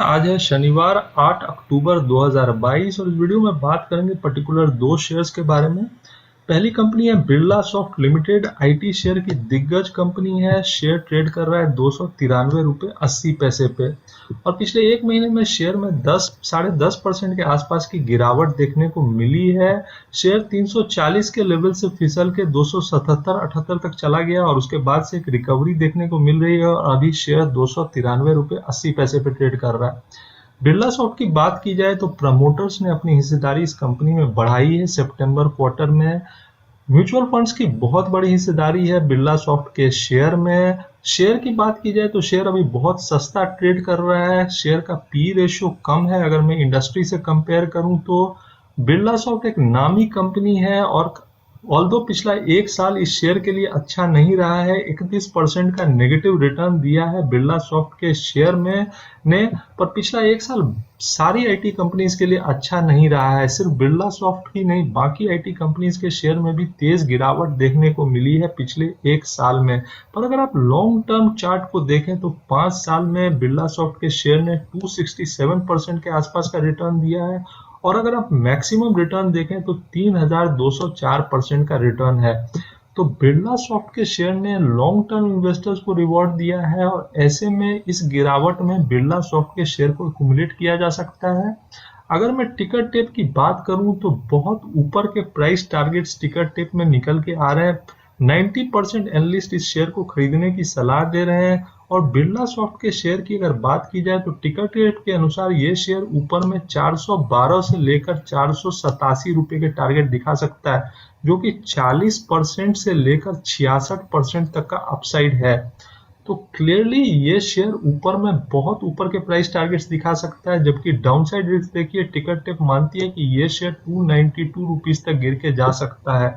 आज है शनिवार 8 अक्टूबर 2022 और इस वीडियो में बात करेंगे पर्टिकुलर दो शेयर्स के बारे में। पहली कंपनी है Birla soft limited. IT share की दिग्गज कंपनी है। शेयर ट्रेड कर रहा है 293 रुपये 80 पैसे पे और पिछले एक महीने में शेयर में 10-10.5% के आसपास की गिरावट देखने को मिली है। शेयर 340 के लेवल से फिसल के 277-78 तक चला गया और उसके बाद से एक रिकवरी देखने को मिल रही है और अभी शेयर 293 रुपये 80 पैसे पे ट्रेड कर रहा है। बिरला सॉफ्ट की बात की जाए तो प्रमोटर्स ने अपनी हिस्सेदारी इस कंपनी में बढ़ाई है। सितंबर क्वार्टर में म्यूचुअल फंड्स की बहुत बड़ी हिस्सेदारी है बिरला सॉफ्ट के शेयर में। शेयर की बात की जाए तो शेयर अभी बहुत सस्ता ट्रेड कर रहा है। शेयर का पी रेशियो कम है। अगर मैं इंडस्ट्री से कंपेयर करूं तो बिरला सॉफ्ट एक नामी कंपनी है और ऑल्दो पिछला एक साल इस शेयर के लिए अच्छा नहीं रहा है। 31% का नेगेटिव रिटर्न दिया है बिरला सॉफ्ट के शेयर में ने, पर पिछला एक साल सारी आईटी कंपनीज के लिए अच्छा नहीं रहा है। सिर्फ बिरला सॉफ्ट ही नहीं, बाकी आईटी कंपनीज के शेयर में भी तेज गिरावट देखने को मिली है पिछले एक साल में। पर अगर आप लॉन्ग टर्म चार्ट को देखें तो 5 साल में बिरला सॉफ्ट के शेयर ने 267% के आसपास का रिटर्न दिया है और अगर आप मैक्सिमम रिटर्न देखें तो 3204% का रिटर्न है। तो बिरला सॉफ्ट के शेयर ने लॉन्ग टर्म इन्वेस्टर्स को रिवॉर्ड दिया है और ऐसे में इस गिरावट में बिरला सॉफ्ट के शेयर को एक्युमुलेट किया जा सकता है। अगर मैं टिकर टेप की बात करूं तो बहुत ऊपर के प्राइस टारगेट्स टिकर टेप में निकल के आ रहे हैं। 90% एनालिस्ट इस शेयर को खरीदने की सलाह दे रहे हैं और बिरला सॉफ्ट के शेयर की अगर बात की जाए तो टिकर टेप के अनुसार ये शेयर ऊपर में 412 से लेकर 487 रुपए के टारगेट दिखा सकता है, जो कि 40% से लेकर 66% तक का अपसाइड है। तो क्लियरली ये शेयर ऊपर में बहुत ऊपर के प्राइस टारगेट्स दिखा सकता है, जबकि डाउनसाइड रिस्क देखिए टिकर टेप मानती है कि ये शेयर 292 रुपीज तक गिर के जा सकता है।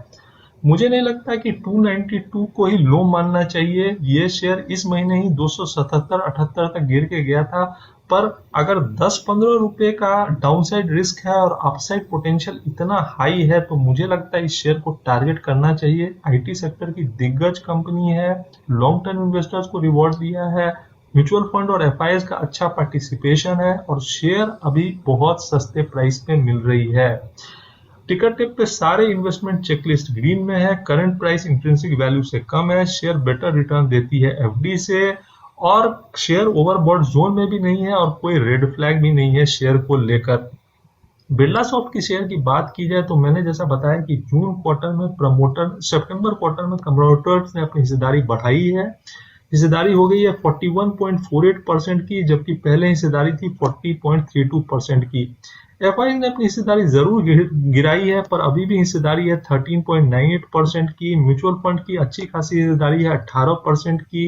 मुझे नहीं लगता कि 292 को ही लो मानना चाहिए। ये शेयर इस महीने ही 277-78 तक गिर के गया था, पर अगर 10-15 रुपए का डाउनसाइड रिस्क है और अपसाइड पोटेंशियल इतना हाई है तो मुझे लगता है इस शेयर को टारगेट करना चाहिए। आईटी सेक्टर की दिग्गज कंपनी है, लॉन्ग टर्म इन्वेस्टर्स को रिवॉर्ड दिया है, म्यूचुअल फंड और एफआईएस का अच्छा पार्टिसिपेशन है और शेयर अभी बहुत सस्ते प्राइस पे मिल रही है। टिकर टेप पे सारे इन्वेस्टमेंट चेकलिस्ट ग्रीन में है। करंट प्राइस इंट्रिंसिक वैल्यू से कम है। शेयर बेटर रिटर्न देती है एफडी से और शेयर ओवरबॉट जोन में भी नहीं है और कोई रेड फ्लैग भी नहीं है शेयर को लेकर। बिरला सॉफ्ट की शेयर की बात की जाए तो मैंने जैसा बताया कि जून क्वार्टर में सितंबर क्वार्टर में प्रमोटर्स ने अपनी हिस्सेदारी बढ़ाई है। हिस्सेदारी हो गई है 41.48% की, जबकि पहले हिस्सेदारी थी 40.32% की। एफआई ने अपनी हिस्सेदारी जरूर गिराई है, पर अभी भी हिस्सेदारी है 13.98% की। म्यूचुअल फंड की अच्छी खासी हिस्सेदारी है 18% की।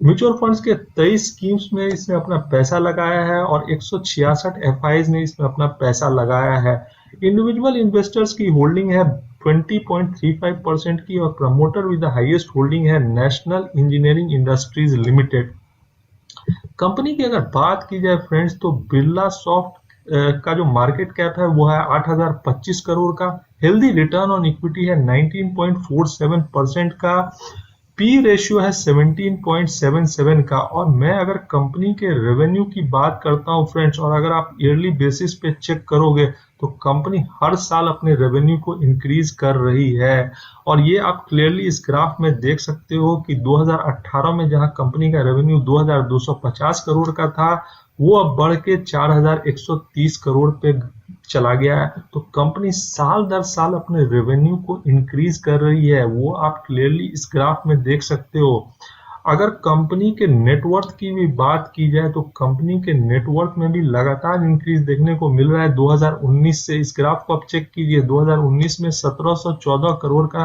म्यूचुअल फंड्स के 23 स्कीम्स में इसने अपना पैसा लगाया है और 166 एफआईज ने इसमें अपना पैसा लगाया है। इंडिविजुअल इन्वेस्टर्स की होल्डिंग है 20.35% की और promoter with the highest holding है National Engineering Industries Limited. Company की अगर बात की जाए फ्रेंड्स तो बिरला सॉफ्ट का जो मार्केट कैप है वो है 8025 करोड़ का। हेल्दी रिटर्न ऑन इक्विटी है 19.47% का। पी रेशियो है 17.77 का। और मैं अगर कंपनी के रेवेन्यू की बात करता हूं फ्रेंड्स, और अगर आप ईयरली बेसिस पे चेक करोगे तो कंपनी हर साल अपने रेवेन्यू को इंक्रीज कर रही है और ये आप क्लियरली इस ग्राफ में देख सकते हो कि 2018 में जहां कंपनी का रेवेन्यू 2250 करोड़ का था, वो अब बढ़ के 4130 करोड़ पे चला गया है। तो कंपनी साल दर साल अपने रेवेन्यू को इंक्रीज कर रही है, वो आप क्लियरली इस ग्राफ में देख सकते हो। अगर कंपनी के नेटवर्थ की भी बात की जाए तो कंपनी के नेटवर्थ में भी लगातार इंक्रीज देखने को मिल रहा है। 2019 से इस ग्राफ को आप चेक कीजिए, 2019 में 1714 करोड़ का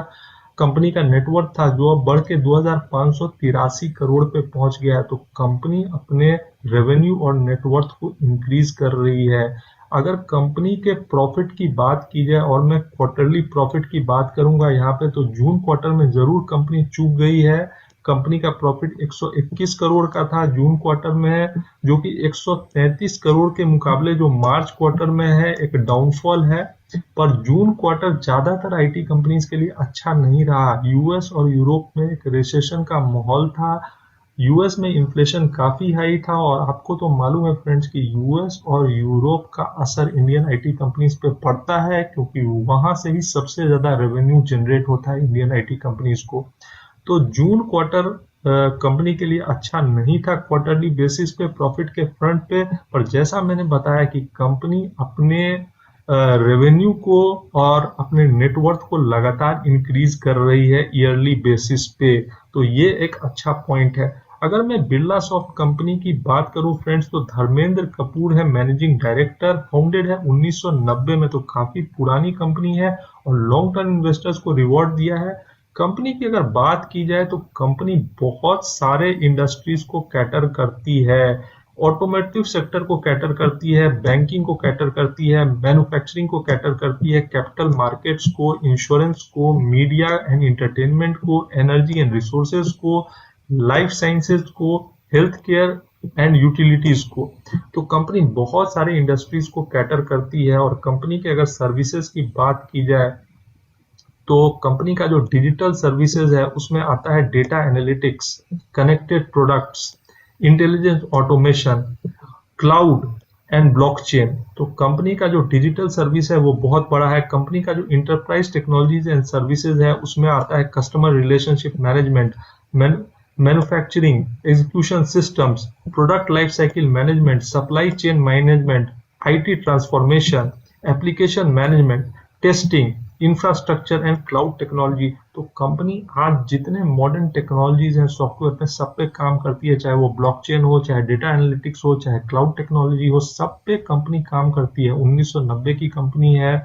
कंपनी का नेटवर्थ था, जो अब बढ़ के 2583 करोड़ पे पहुंच गया है। तो कंपनी अपने रेवेन्यू और नेटवर्थ को इंक्रीज कर रही है। अगर कंपनी के प्रॉफिट की बात की जाए और मैं क्वार्टरली प्रॉफिट की बात करूंगा यहाँ पे, तो जून क्वार्टर में जरूर कंपनी चूक गई है। कंपनी का प्रॉफिट 121 करोड़ का था जून क्वार्टर में, जो कि 133 करोड़ के मुकाबले जो मार्च क्वार्टर में है एक डाउनफॉल है। पर जून क्वार्टर ज्यादातर आईटी कंपनीज के लिए अच्छा नहीं रहा। यूएस और यूरोप में एक रिसेशन का माहौल था। यूएस में इन्फ्लेशन काफी हाई था और आपको तो मालूम है फ्रेंड्स कि यूएस और यूरोप का असर इंडियन आईटी कंपनीज पे पड़ता है, क्योंकि वहां से ही सबसे ज्यादा रेवेन्यू जनरेट होता है इंडियन आईटी कंपनीज को। तो जून क्वार्टर कंपनी के लिए अच्छा नहीं था क्वार्टरली बेसिस पे प्रॉफिट के फ्रंट पे, पर जैसा मैंने बताया कि कंपनी अपने रेवेन्यू को और अपने नेटवर्थ को लगातार इंक्रीज कर रही है ईयरली बेसिस पे, तो ये एक अच्छा पॉइंट है। अगर मैं बिरला सॉफ्ट कंपनी की बात करूं फ्रेंड्स, तो धर्मेंद्र कपूर है मैनेजिंग डायरेक्टर, फाउंडेड है 1990 में, तो काफी पुरानी कंपनी है और लॉन्ग टर्म इन्वेस्टर्स को रिवॉर्ड दिया है। कंपनी की अगर बात की जाए तो कंपनी बहुत सारे इंडस्ट्रीज को कैटर करती है, ऑटोमोटिव सेक्टर को कैटर करती है, बैंकिंग को कैटर करती है, मैन्युफैक्चरिंग को कैटर करती है, कैपिटल मार्केट्स को, इंश्योरेंस को, मीडिया एंड एंटरटेनमेंट को, एनर्जी एंड रिसोर्सेज को, लाइफ साइंसेज को, हेल्थ केयर एंड यूटिलिटीज को। तो कंपनी बहुत सारे इंडस्ट्रीज को कैटर करती है। और कंपनी के अगर सर्विसेज की बात की जाए तो कंपनी का जो डिजिटल सर्विसेज है उसमें आता है data analytics, connected products, intelligence automation, cloud and blockchain. तो कंपनी का जो डिजिटल सर्विस है वो बहुत बड़ा है। कंपनी का जो इंटरप्राइज टेक्नोलॉजीज एंड सर्विसेज है उसमें आता है customer relationship management, manufacturing execution systems, product life cycle management, supply chain management, IT transformation, application management, testing, infrastructure and cloud technology. तो कंपनी आज जितने मॉडर्न टेक्नोलॉजीज हैं सॉफ्टवेयर पे सब पे काम करती है, चाहे वो ब्लॉकचेन हो, चाहे डेटा एनालिटिक्स हो, चाहे क्लाउड टेक्नोलॉजी हो, सब पे कंपनी काम करती है। 1990 की कंपनी है।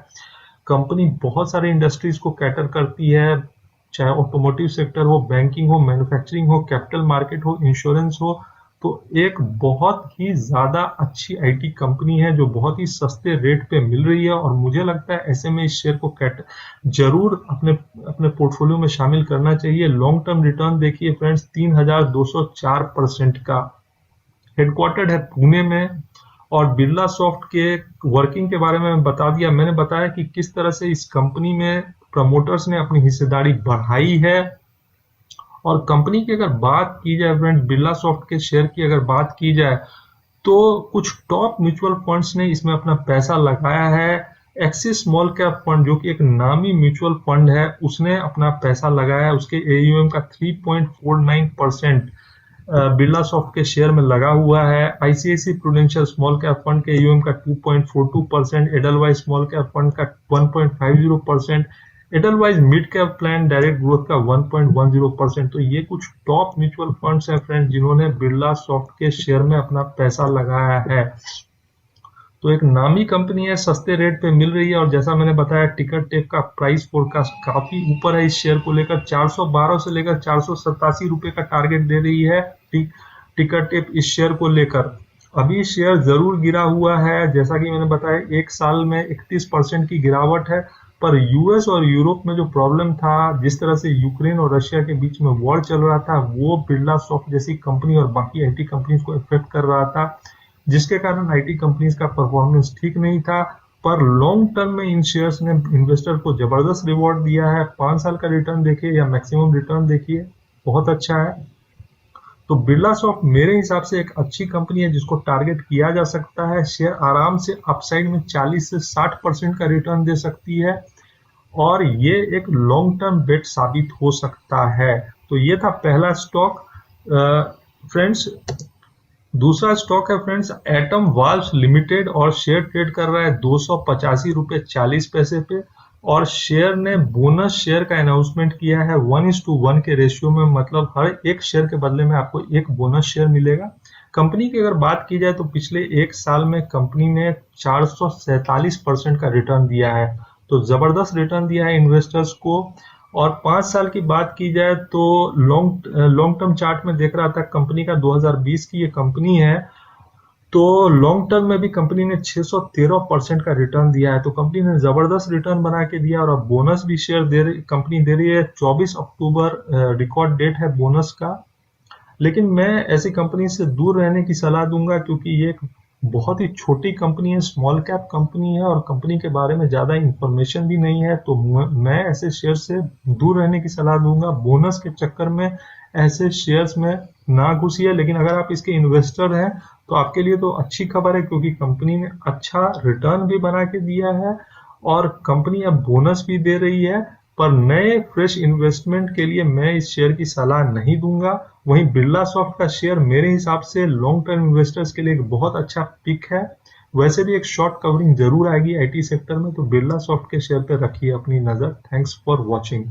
कंपनी बहुत सारे इंडस्ट्रीज को कैटर करती है, चाहे ऑटोमोटिव सेक्टर हो, बैंकिंग हो, मैन्युफैक्चरिंग हो, कैपिटल मार्केट हो, इंश्योरेंस हो। तो एक बहुत ही ज्यादा अच्छी आईटी कंपनी है जो बहुत ही सस्ते रेट पे मिल रही है और मुझे लगता है ऐसे में इस शेयर को जरूर अपने अपने पोर्टफोलियो में शामिल करना चाहिए। लॉन्ग टर्म रिटर्न देखिए फ्रेंड्स 3204% का। हेडक्वार्टर्ड है पुणे में। और बिरला सॉफ्ट के वर्किंग के बारे में बता दिया, मैंने बताया कि किस तरह से इस कंपनी में प्रमोटर्स ने अपनी हिस्सेदारी बढ़ाई है। और कंपनी की अगर बात की जाए फ्रेंड, बिरला सॉफ्ट के शेयर की अगर बात की जाए तो कुछ टॉप म्यूचुअल फंड्स ने इसमें अपना पैसा लगाया है। एक्सिस स्मॉल कैप फंड जो कि एक नामी म्यूचुअल फंड है उसने अपना पैसा लगाया है, उसके एयूएम का 3.49% बिरला सॉफ्ट के शेयर में लगा हुआ है। ICIC Prudential small cap fund के एयूएम का 2.42%, एडलवाइज स्मॉल कैप फंड का 1.50%, Edelweiss mid cap plan direct growth का 1.10%। तो ये कुछ टॉप म्यूचुअल फंड्स हैं फ्रेंड जिन्होंने बिरला सॉफ्ट के शेयर में अपना पैसा लगाया है। तो एक नामी कंपनी है, सस्ते रेट पे मिल रही है और जैसा मैंने बताया टिकट टेप का प्राइस फोरकास्ट काफी ऊपर है इस शेयर को लेकर। 412 से लेकर 487 रुपए का टारगेट दे रही है टिकट टेप इस शेयर को लेकर। अभी शेयर जरूर गिरा हुआ है, जैसा कि मैंने बताया एक साल में 31% की गिरावट है। पर यूएस और यूरोप में जो प्रॉब्लम था, जिस तरह से यूक्रेन और रशिया के बीच में वॉर चल रहा था, वो बिरला सॉफ्ट जैसी कंपनी और बाकी आईटी कंपनीज को इफेक्ट कर रहा था, जिसके कारण आईटी कंपनीज का परफॉर्मेंस ठीक नहीं था। पर लॉन्ग टर्म में इन शेयर्स ने इन्वेस्टर को जबरदस्त रिवॉर्ड दिया है। 5 साल का रिटर्न देखिए या मैक्सिमम रिटर्न देखिए, बहुत अच्छा है। तो बिरला सॉफ्ट मेरे हिसाब से एक अच्छी कंपनी है जिसको टारगेट किया जा सकता है। शेयर आराम से अपसाइड में 40 से 60% का रिटर्न दे सकती है और ये एक लॉन्ग टर्म बेट साबित हो सकता है। तो ये था पहला स्टॉक फ्रेंड्स। दूसरा स्टॉक है फ्रेंड्स एटम वाल्व्स लिमिटेड और शेयर ट्रेड कर रहा है 285.40 रुपए पे और शेयर ने बोनस शेयर का अनाउंसमेंट किया है 1:1 के रेशियो में, मतलब हर एक शेयर के बदले में आपको एक बोनस शेयर मिलेगा। कंपनी की अगर बात की जाए तो पिछले एक साल में कंपनी ने 447% का रिटर्न दिया है, तो जबरदस्त रिटर्न दिया है इन्वेस्टर्स को। और 5 साल की बात की जाए तो लॉन्ग टर्म चार्ट में देख रहा था कंपनी का 2020 की ये कंपनी है, तो लॉन्ग टर्म में भी कंपनी ने 613% का रिटर्न दिया है। तो कंपनी ने जबरदस्त रिटर्न बना के दिया और अब बोनस भी शेयर कंपनी दे रही है। 24 अक्टूबर रिकॉर्ड डेट है बोनस का। लेकिन मैं ऐसी कंपनी से दूर रहने की सलाह दूंगा क्योंकि ये एक बहुत ही छोटी कंपनी है, स्मॉल कैप कंपनी है और कंपनी के बारे में ज्यादा इंफॉर्मेशन भी नहीं है। तो मैं ऐसे शेयर से दूर रहने की सलाह दूंगा। बोनस के चक्कर में ऐसे शेयर्स में ना घुसी है, लेकिन अगर आप इसके इन्वेस्टर हैं तो आपके लिए तो अच्छी खबर है, क्योंकि कंपनी ने अच्छा रिटर्न भी बना के दिया है और कंपनी अब बोनस भी दे रही है। पर नए फ्रेश इन्वेस्टमेंट के लिए मैं इस शेयर की सलाह नहीं दूंगा। वहीं बिरला सॉफ्ट का शेयर मेरे हिसाब से लॉन्ग टर्म इन्वेस्टर्स के लिए एक बहुत अच्छा पिक है। वैसे भी एक शॉर्ट कवरिंग जरूर आएगी आईटी सेक्टर में, तो बिरला सॉफ्ट के शेयर पे रखिए अपनी नजर। Thanks for watching.